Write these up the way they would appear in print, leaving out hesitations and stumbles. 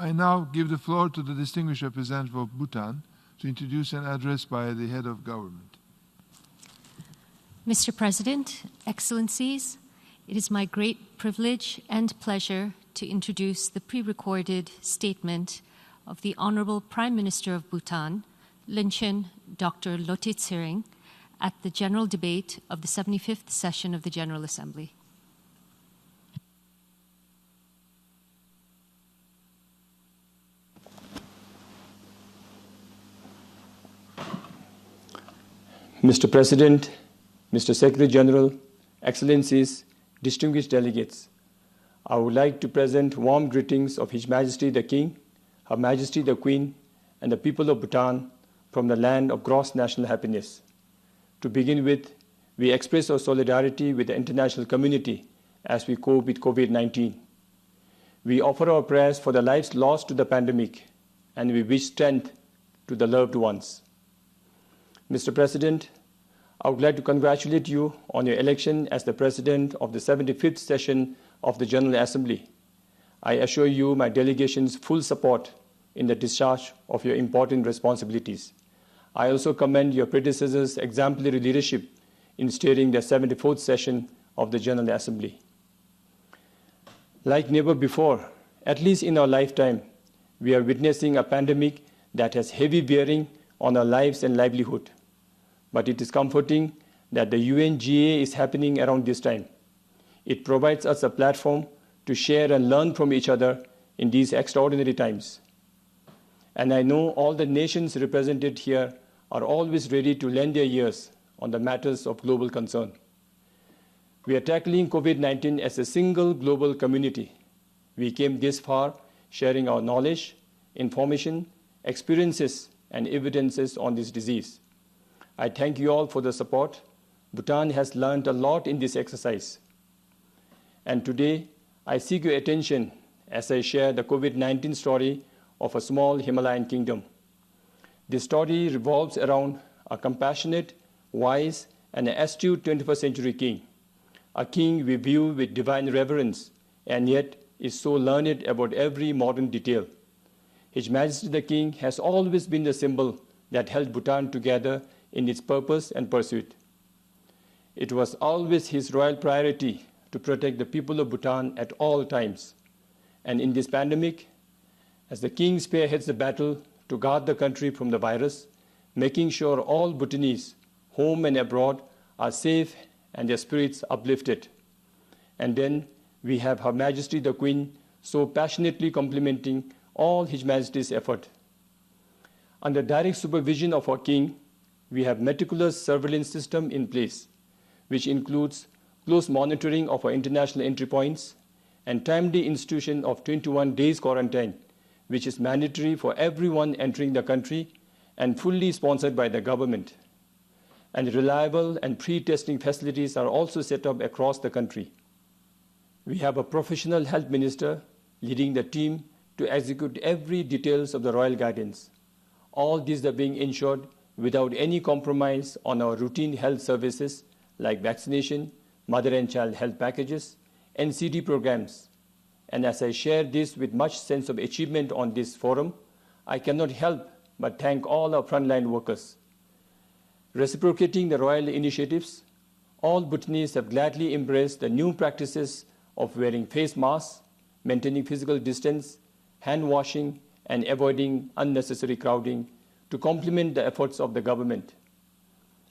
I now give the floor to the distinguished representative of Bhutan to introduce an address by the head of government. Mr. President, Excellencies, it is my great privilege and pleasure to introduce the pre-recorded statement of the Honorable Prime Minister of Bhutan, Linchen Dr. Lotay Tshering, at the general debate of the 75th session of the General Assembly. Mr. President, Mr. Secretary General, Excellencies, distinguished delegates, I would like to present warm greetings of His Majesty the King, Her Majesty the Queen, and the people of Bhutan from the land of gross national happiness. To begin with, we express our solidarity with the international community as we cope with COVID-19. We offer our prayers for the lives lost to the pandemic, and we wish strength to the loved ones. Mr. President, I would like to congratulate you on your election as the President of the 75th session of the General Assembly. I assure you my delegation's full support in the discharge of your important responsibilities. I also commend your predecessors' exemplary leadership in steering the 74th session of the General Assembly. Like never before, at least in our lifetime, we are witnessing a pandemic that has heavy bearing on our lives and livelihood. But it is comforting that the UNGA is happening around this time. It provides us a platform to share and learn from each other in these extraordinary times. And I know all the nations represented here are always ready to lend their ears on the matters of global concern. We are tackling COVID-19 as a single global community. We came this far sharing our knowledge, information, experiences, and evidences on this disease. I thank you all for the support. Bhutan has learned a lot in this exercise. And today, I seek your attention as I share the COVID-19 story of a small Himalayan kingdom. This story revolves around a compassionate, wise, and astute 21st century king, a king we view with divine reverence and yet is so learned about every modern detail. His Majesty the King has always been the symbol that held Bhutan together in its purpose and pursuit. It was always his royal priority to protect the people of Bhutan at all times. And in this pandemic, as the king spearheads the battle to guard the country from the virus, making sure all Bhutanese, home and abroad, are safe and their spirits uplifted. And then we have Her Majesty the Queen so passionately complimenting all His Majesty's effort. Under direct supervision of our king, we have meticulous surveillance system in place, which includes close monitoring of our international entry points and timely institution of 21 days quarantine, which is mandatory for everyone entering the country and fully sponsored by the government. And reliable and pre-testing facilities are also set up across the country. We have a professional health minister leading the team to execute every details of the royal guidance. All these are being ensured without any compromise on our routine health services like vaccination, mother and child health packages, NCD programs. And as I share this with much sense of achievement on this forum, I cannot help but thank all our frontline workers. Reciprocating the royal initiatives, all Bhutanese have gladly embraced the new practices of wearing face masks, maintaining physical distance, hand washing, and avoiding unnecessary crowding to complement the efforts of the government.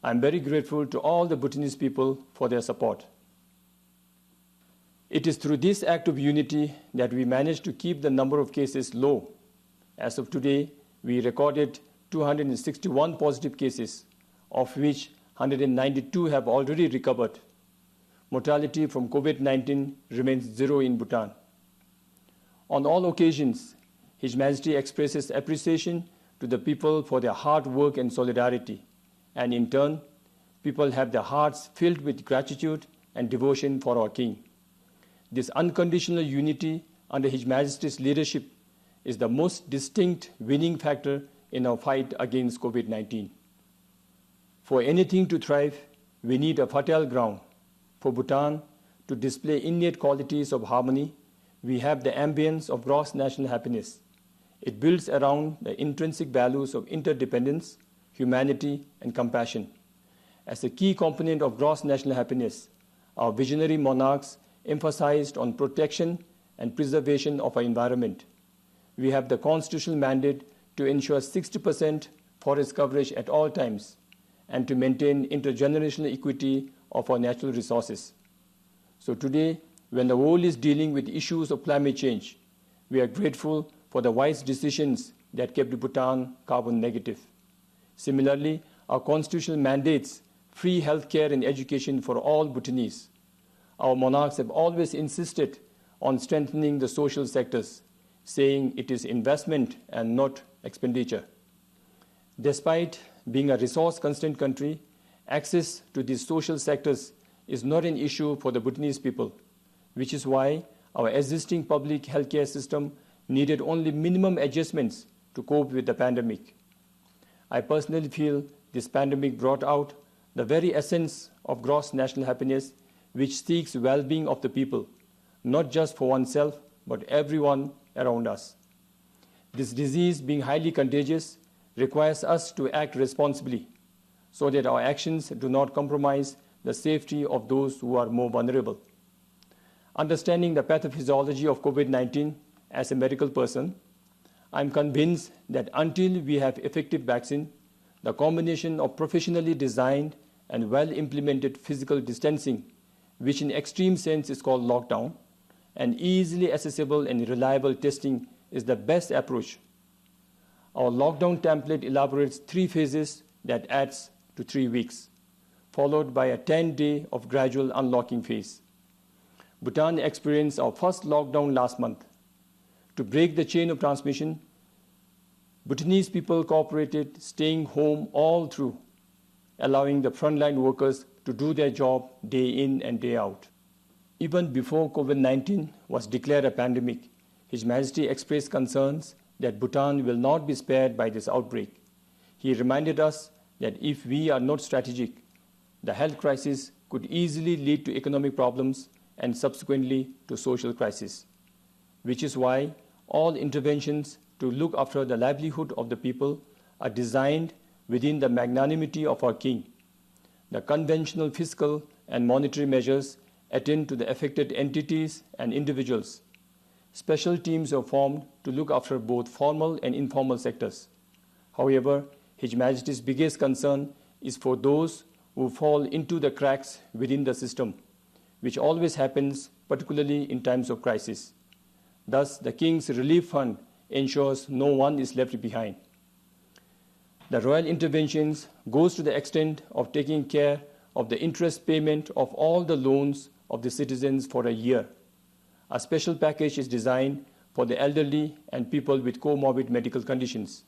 I am very grateful to all the Bhutanese people for their support. It is through this act of unity that we managed to keep the number of cases low. As of today, we recorded 261 positive cases, of which 192 have already recovered. Mortality from COVID-19 remains zero in Bhutan. On all occasions, His Majesty expresses appreciation to the people for their hard work and solidarity, and in turn, people have their hearts filled with gratitude and devotion for our King. This unconditional unity under His Majesty's leadership is the most distinct winning factor in our fight against COVID-19. For anything to thrive, we need a fertile ground. For Bhutan to display innate qualities of harmony, we have the ambience of gross national happiness. It builds around the intrinsic values of interdependence, humanity, and compassion. As a key component of gross national happiness, our visionary monarchs emphasized on protection and preservation of our environment. We have the constitutional mandate to ensure 60% forest coverage at all times and to maintain intergenerational equity of our natural resources. So today, when the world is dealing with issues of climate change, we are grateful for the wise decisions that kept Bhutan carbon negative. Similarly, our constitutional mandates free healthcare and education for all Bhutanese. Our monarchs have always insisted on strengthening the social sectors, saying it is investment and not expenditure. Despite being a resource-constrained country, access to these social sectors is not an issue for the Bhutanese people, which is why our existing public healthcare system needed only minimum adjustments to cope with the pandemic. I personally feel this pandemic brought out the very essence of gross national happiness, which seeks well-being of the people, not just for oneself, but everyone around us. This disease, being highly contagious, requires us to act responsibly so that our actions do not compromise the safety of those who are more vulnerable. Understanding the pathophysiology of COVID-19 as a medical person, I'm convinced that until we have effective vaccine, the combination of professionally designed and well-implemented physical distancing, which in extreme sense is called lockdown, and easily accessible and reliable testing is the best approach. Our lockdown template elaborates 3 phases that adds to 3 weeks, followed by a 10-day of gradual unlocking phase. Bhutan experienced our first lockdown last month. To break the chain of transmission, Bhutanese people cooperated, staying home all through, allowing the frontline workers to do their job day in and day out. Even before COVID-19 was declared a pandemic, His Majesty expressed concerns that Bhutan will not be spared by this outbreak. He reminded us that if we are not strategic, the health crisis could easily lead to economic problems and subsequently to social crisis, which is why all interventions to look after the livelihood of the people are designed within the magnanimity of our King. The conventional fiscal and monetary measures attend to the affected entities and individuals. Special teams are formed to look after both formal and informal sectors. However, His Majesty's biggest concern is for those who fall into the cracks within the system, which always happens, particularly in times of crisis. Thus, the King's Relief Fund ensures no one is left behind. The royal interventions goes to the extent of taking care of the interest payment of all the loans of the citizens for a year. A special package is designed for the elderly and people with comorbid medical conditions.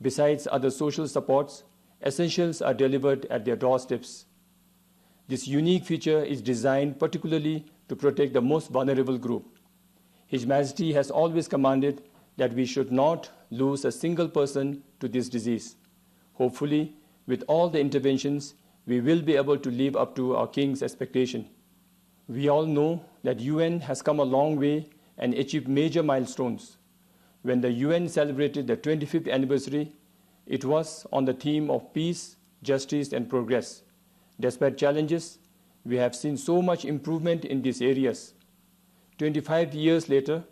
Besides other social supports, essentials are delivered at their doorsteps. This unique feature is designed particularly to protect the most vulnerable group. His Majesty has always commanded that we should not lose a single person to this disease. Hopefully, with all the interventions, we will be able to live up to our King's expectation. We all know that UN has come a long way and achieved major milestones. When the UN celebrated the 25th anniversary, it was on the theme of peace, justice, and progress. Despite challenges, we have seen so much improvement in these areas. 25 years later,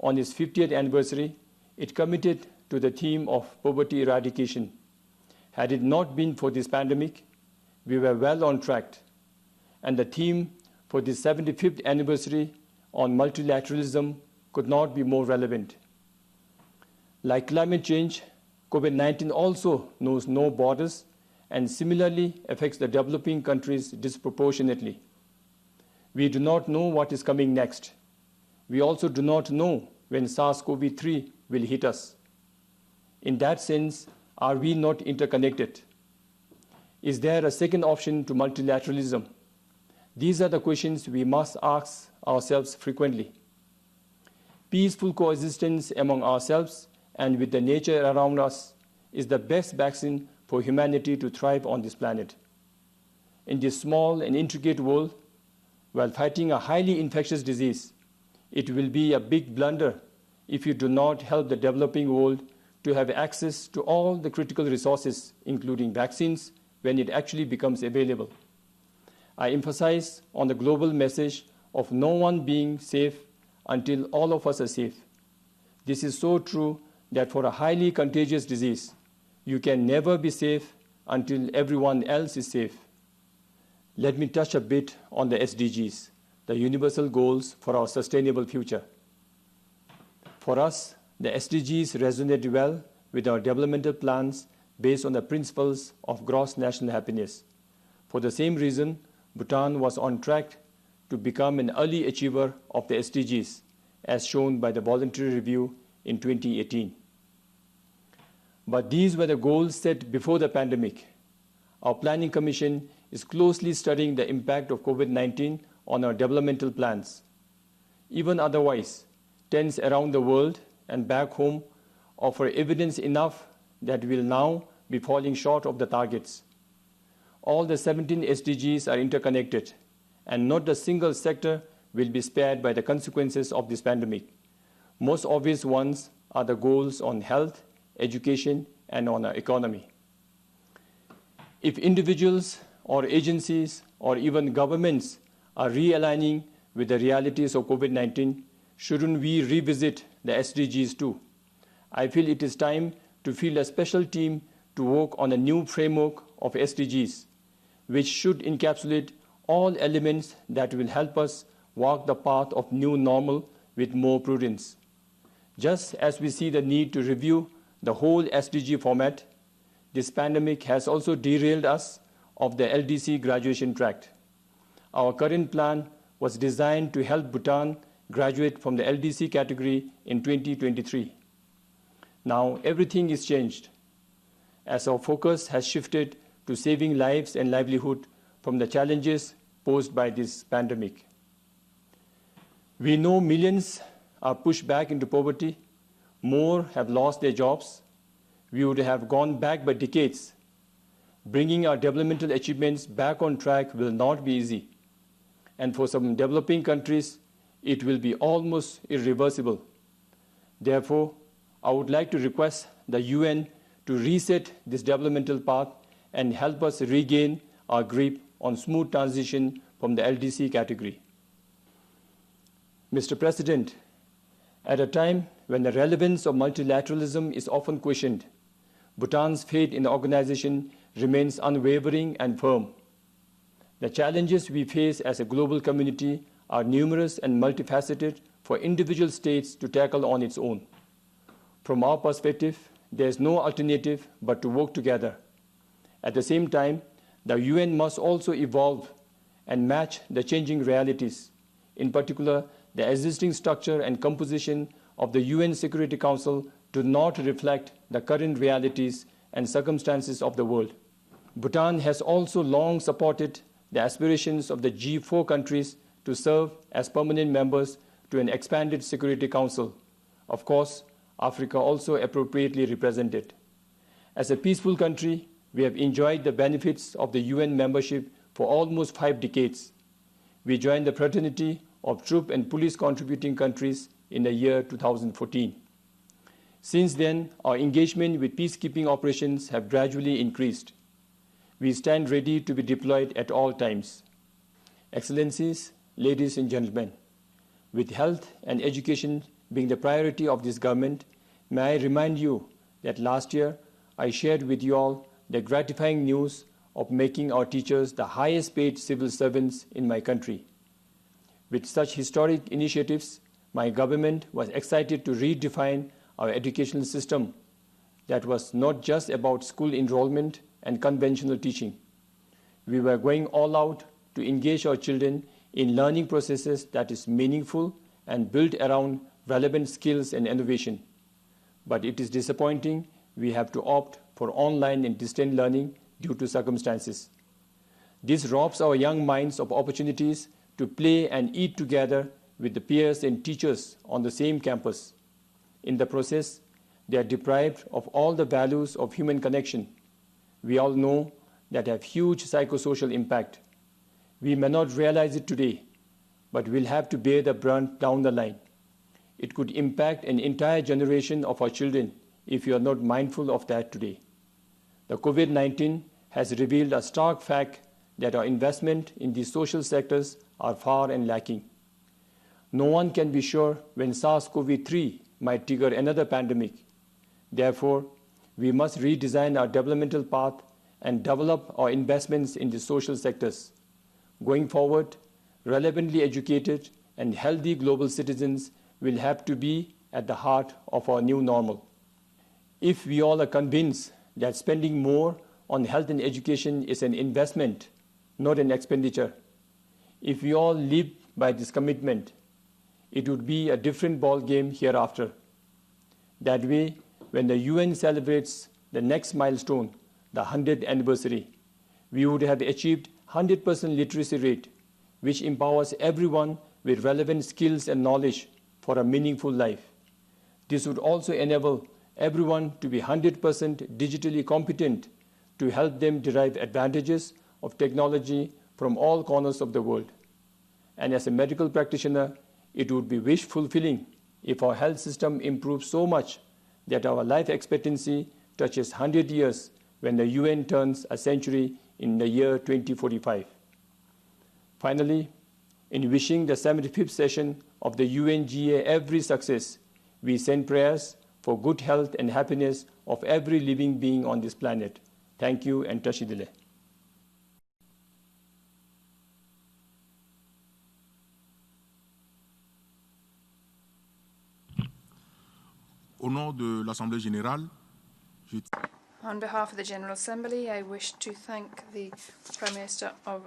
on its 50th anniversary, it committed to the theme of poverty eradication. Had it not been for this pandemic, we were well on track. And the theme for this 75th anniversary on multilateralism could not be more relevant. Like climate change, COVID-19 also knows no borders and similarly affects the developing countries disproportionately. We do not know what is coming next. We also do not know when SARS-CoV-2 will hit us. In that sense, are we not interconnected? Is there a second option to multilateralism? These are the questions we must ask ourselves frequently. Peaceful coexistence among ourselves and with the nature around us is the best vaccine for humanity to thrive on this planet. In this small and intricate world, while fighting a highly infectious disease, it will be a big blunder if you do not help the developing world to have access to all the critical resources, including vaccines, when it actually becomes available. I emphasize on the global message of no one being safe until all of us are safe. This is so true that for a highly contagious disease, you can never be safe until everyone else is safe. Let me touch a bit on the SDGs, the universal goals for our sustainable future. For us, the SDGs resonate well with our developmental plans based on the principles of gross national happiness. For the same reason, Bhutan was on track to become an early achiever of the SDGs, as shown by the voluntary review in 2018. But these were the goals set before the pandemic. Our Planning Commission is closely studying the impact of COVID-19 on our developmental plans. Even otherwise, trends around the world and back home offer evidence enough that we will now be falling short of the targets. All the 17 SDGs are interconnected, and not a single sector will be spared by the consequences of this pandemic. Most obvious ones are the goals on health, education, and on our economy. If individuals or agencies or even governments are realigning with the realities of COVID-19, shouldn't we revisit the SDGs too? I feel it is time to field a special team to work on a new framework of SDGs, which should encapsulate all elements that will help us walk the path of new normal with more prudence. Just as we see the need to review the whole SDG format, this pandemic has also derailed us of the LDC graduation track. Our current plan was designed to help Bhutan graduate from the LDC category in 2023. Now everything is changed, as our focus has shifted to saving lives and livelihood from the challenges posed by this pandemic. We know millions are pushed back into poverty, more have lost their jobs. We would have gone back by decades. Bringing our developmental achievements back on track will not be easy. And for some developing countries, it will be almost irreversible. Therefore, I would like to request the UN to reset this developmental path and help us regain our grip on smooth transition from the LDC category. Mr. President, at a time when the relevance of multilateralism is often questioned, Bhutan's faith in the organization remains unwavering and firm. The challenges we face as a global community are numerous and multifaceted for individual states to tackle on its own. From our perspective, there is no alternative but to work together. At the same time, the UN must also evolve and match the changing realities. In particular, the existing structure and composition of the UN Security Council do not reflect the current realities and circumstances of the world. Bhutan has also long supported the aspirations of the G4 countries to serve as permanent members to an expanded Security Council. Of course, Africa also appropriately represented. As a peaceful country, we have enjoyed the benefits of the UN membership for almost 5 decades. We joined the fraternity of troop and police contributing countries in the year 2014. Since then, our engagement with peacekeeping operations have gradually increased. We stand ready to be deployed at all times. Excellencies, ladies and gentlemen, with health and education being the priority of this government, may I remind you that last year I shared with you all the gratifying news of making our teachers the highest paid civil servants in my country. With such historic initiatives, my government was excited to redefine our educational system that was not just about school enrollment and conventional teaching. We were going all out to engage our children in learning processes that is meaningful and built around relevant skills and innovation. But it is disappointing we have to opt for online and distant learning due to circumstances. This robs our young minds of opportunities to play and eat together with the peers and teachers on the same campus. In the process, they are deprived of all the values of human connection. We all know that have huge psychosocial impact. We may not realize it today, but we'll have to bear the brunt down the line. it could impact an entire generation of our children if we are not mindful of that today. The COVID-19 has revealed a stark fact that our investment in these social sectors are far and lacking. No one can be sure when SARS-CoV-3 might trigger another pandemic. Therefore, we must redesign our developmental path and develop our investments in the social sectors. Going forward, relevantly educated and healthy global citizens will have to be at the heart of our new normal. If we all are convinced that spending more on health and education is an investment, not an expenditure, if we all live by this commitment, it would be a different ball game hereafter. That way, when the UN celebrates the next milestone, the 100th anniversary, we would have achieved 100% literacy rate, which empowers everyone with relevant skills and knowledge for a meaningful life. This would also enable everyone to be 100% digitally competent to help them derive advantages of technology from all corners of the world. And as a medical practitioner, it would be wish-fulfilling if our health system improves so much that our life expectancy touches 100 years when the UN turns a century in the year 2045. Finally, in wishing the 75th session of the UNGA every success, we send prayers for good health and happiness of every living being on this planet. Thank you and Tashidile. Au nom de l'Assemblée Générale, On behalf of the General Assembly, I wish to thank the Prime Minister of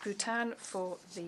Bhutan for the